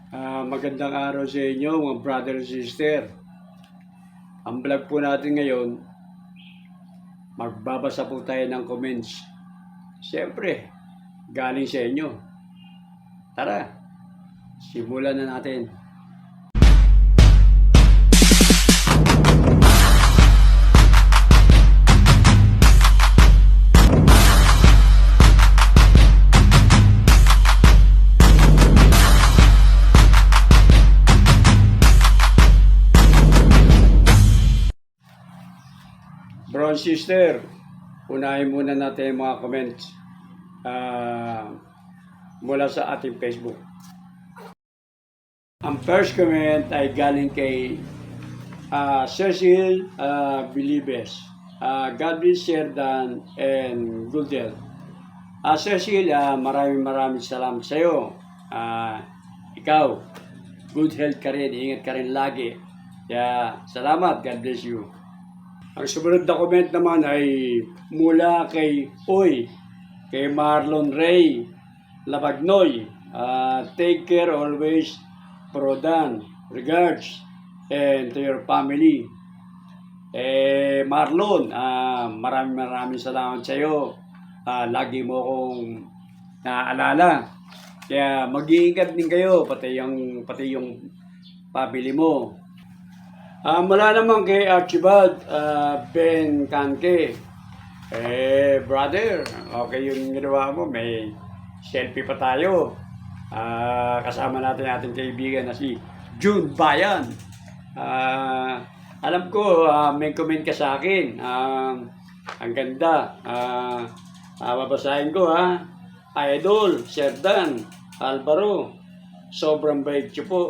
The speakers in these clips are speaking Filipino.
Magandang araw sa inyo mga brother and sister. Ang vlog po natin ngayon, magbabasa po tayo ng comments. Siyempre, galing sa inyo. Tara, simulan na natin. Bro and sister, unahin muna natin yung mga comments mula sa ating Facebook. Ang first comment ay galing kay Cecil Bilibes. God bless Sherdan and Goodell. Cecil, maraming salamat sa iyo. Ikaw, good health ka rin, ingat ka rin lagi. Kaya salamat, God bless you. Ang sumunod na comment naman ay mula kay kay Marlon Ray Labagnoy. Take care always, Prodan. Regards and to your family. Marlon, maraming salamat sa iyo. Lagi mo akong naaalala. Kaya mag-iingat din kayo, pati yung family mo. Mula naman kay Archibald Ben Kanke. Brother, okay yung ginawa mo. May selfie pa tayo. Kasama natin ating kaibigan na si June Bayan. Alam ko, may comment ka sa akin. Ang ganda. Babasahin ko ha. Idol, Sherdan, Alvaro. Sobrang bait niyo po.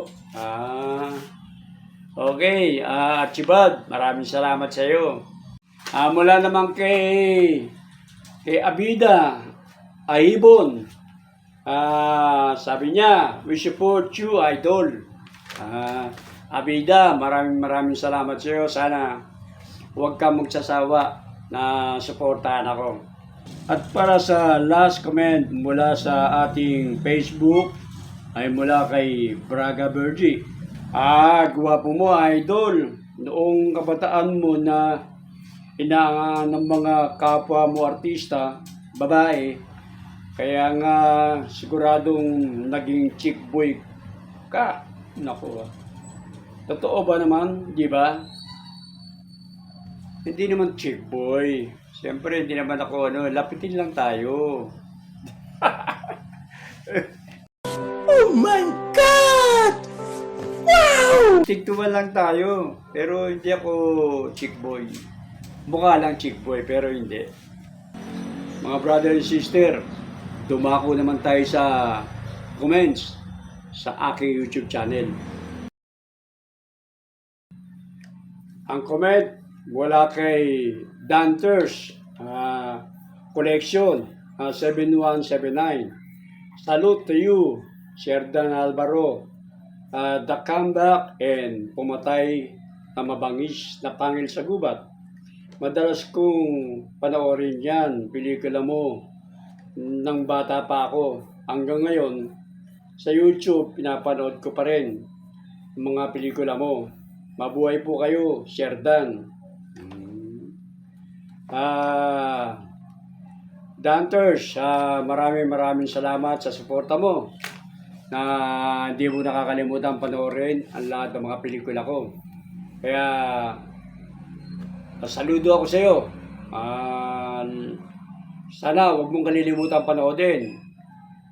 Okay, Archibald, maraming salamat sa iyo. Mula naman kay Abida Ahibon. Sabi niya, we support you, idol. Abida, maraming salamat sa iyo. Sana huwag kang magsasawa na suportahan ako. At para sa last comment mula sa ating Facebook ay mula kay Braga Bergie. Gwapo mo, idol. Noong kabataan mo na inaangan ng mga kapwa mo artista, babae, kaya nga siguradong naging chick boy ka. Naku. Totoo ba naman, di ba? Hindi naman chick boy. Siyempre, hindi naman ako, lapitin lang tayo. Oh my God! Wow! Tigtuman lang tayo, pero hindi ako chick boy. Mukha lang chick boy, pero hindi. Mga brother and sister, dumako naman tayo sa comments sa aking YouTube channel. Ang comment wala kay Danters Collection 7179. Salute to you, Sherdan Alvaro. The comeback and pumatay na mabangis na pangil sa gubat. Madalas kong panoorin yan, pelikula mo, nang bata pa ako. Hanggang ngayon, sa YouTube, pinapanood ko pa rin mga pelikula mo. Mabuhay po kayo, Sherdan. Danters, maraming salamat sa suporta mo. Na hindi mo nakakalimutan panoorin ang lahat ng mga pelikula ko. Kaya, saludo ako sa iyo. Sana huwag mong kalilimutan panoodin.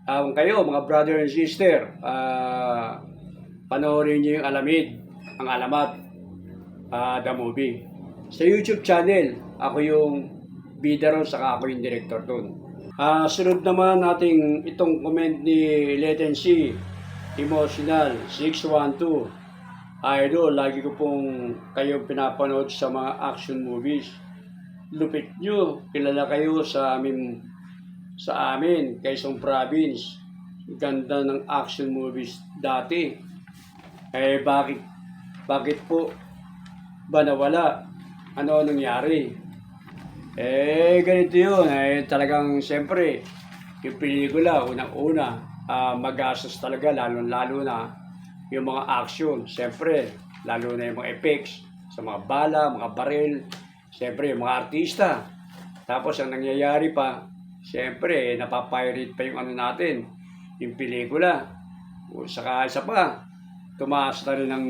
Kayo, mga brother and sister, panoorin niyo yung ang Alamat, the movie. Sa YouTube channel, ako yung bida ron, saka ako yung director doon. Sunod naman nating itong comment ni Latency Emotional 612. Idol, lagi ko pong kayo pinapanood sa mga action movies. Lupit nyo, kilala kayo sa amin, Quezon Province. Ganda ng action movies dati. Bakit po ba nawala? Ano nangyari? Ganito yun. Talagang siyempre, yung pelikula, unang-una, magastos talaga, lalo na yung mga action, siyempre, lalo na yung mga effects, sa mga bala, mga baril, siyempre, yung mga artista. Tapos, ang nangyayari pa, siyempre, napapirate pa yung ano natin, yung pelikula. O, saka isa pa, tumaas na rin ang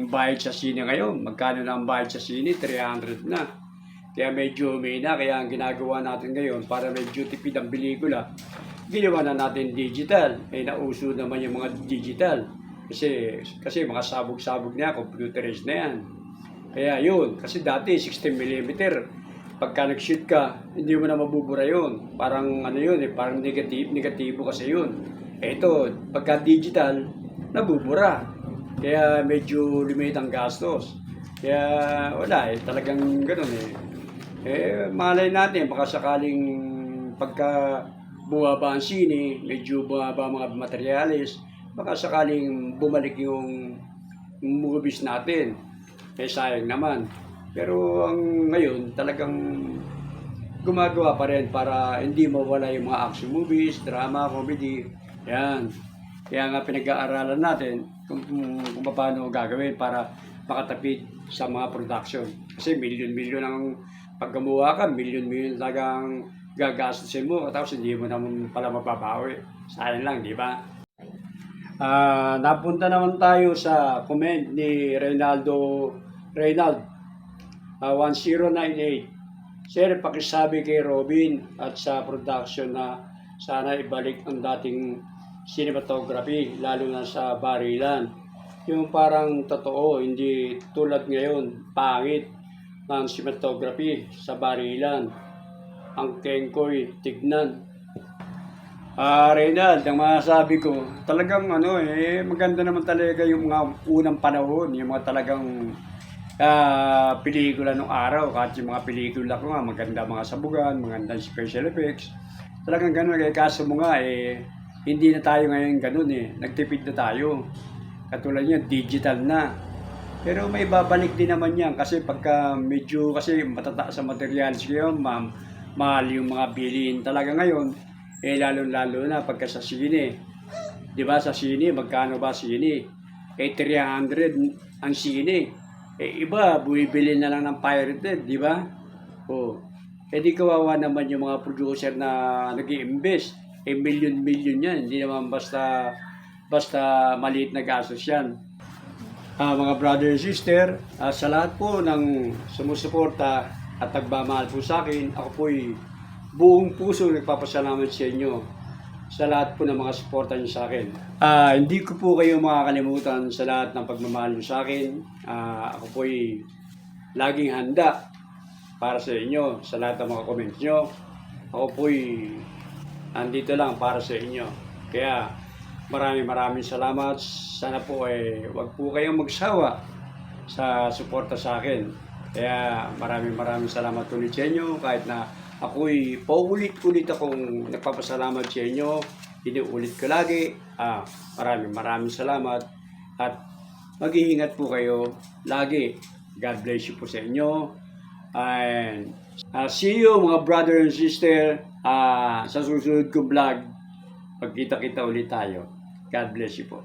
bayad sa sine ngayon. Magkano na ang bayad sa sine? 300 na. Kaya medyo umina, kaya ang ginagawa natin ngayon para medyo tipid ang pelikula, ginawa na natin digital. Nauso naman yung mga digital. Kasi mga sabog-sabog na, computerized na yan. Kaya yun, kasi dati 16mm, pagka nag-shoot ka, hindi mo na mabubura yun. Parang ano yun, parang negatibo kasi yun. Ito, pagka digital, nabubura. Kaya medyo limit ang gastos. Kaya wala talagang ganun malay natin, baka sakaling pagka bumaba ang sine, medyo bumaba mga materyales, baka sakaling bumalik yung movies natin. Sayang naman. Pero ang ngayon, talagang gumagawa pa rin para hindi mawala yung mga action movies, drama, comedy. Yan. Kaya nga pinag-aaralan natin kung paano gagawin para makatapid sa mga production. Kasi milyon-milyon ang paggamuha ka, milyon-milyon talagang gagastusin mo, tapos hindi mo naman pala mababawi. Sayang lang, di ba? Napunta naman tayo sa comment ni Reynald 1098. Sir, pakisabi kay Robin at sa production na sana ibalik ang dating cinematography, lalo na sa barilan. Yung parang totoo, hindi tulad ngayon, pangit ng cinematography sa barilan. Ang kengkoy, tignan. Reynald, ang masasabi ko, talagang maganda naman talaga yung mga unang panahon, yung mga talagang pelikula nung araw, kahit yung mga pelikula ko nga, maganda mga sabugan, maganda special effects. Talagang ganun, kaso mo nga hindi na tayo ngayon ganun nagtipid na tayo. Katulad yan, digital na. Pero may babalik din naman yan kasi pagka medyo kasi matataas sa materials ngayon, mahal yung mga bilhin talaga ngayon. Lalo na pagka sa sine. Di ba sa sine, magkano ba sine? 300 ang sine. Iba, buibili na lang ng pirated, di ba? Di kawawa naman yung mga producer na nag-i-invest. Million-million yan. Hindi naman basta maliit na gastos yan. Mga brother and sister, sa lahat po ng sumusuporta at nagmamahal po sa akin, ako po'y buong puso nagpapasalamat sa inyo sa lahat po ng mga suporta niyo sa akin. Hindi ko po kayo makakalimutan sa lahat ng pagmamahal niyo sa akin. Ako po'y laging handa para sa inyo, sa lahat ng mga comments niyo. Ako po'y andito lang para sa inyo. Kaya maraming salamat. Sana po wag po kayong magsawa sa suporta sa akin. Kaya maraming salamat ulit sa inyo. Kahit na ako'y paulit-ulit akong nagpapasalamat sa inyo. Inuulit ko lagi. Maraming salamat. At mag-iingat po kayo lagi. God bless you po sa inyo. And see you mga brother and sister sa susunod kong vlog. Pagkita-kita ulit tayo. God bless you po.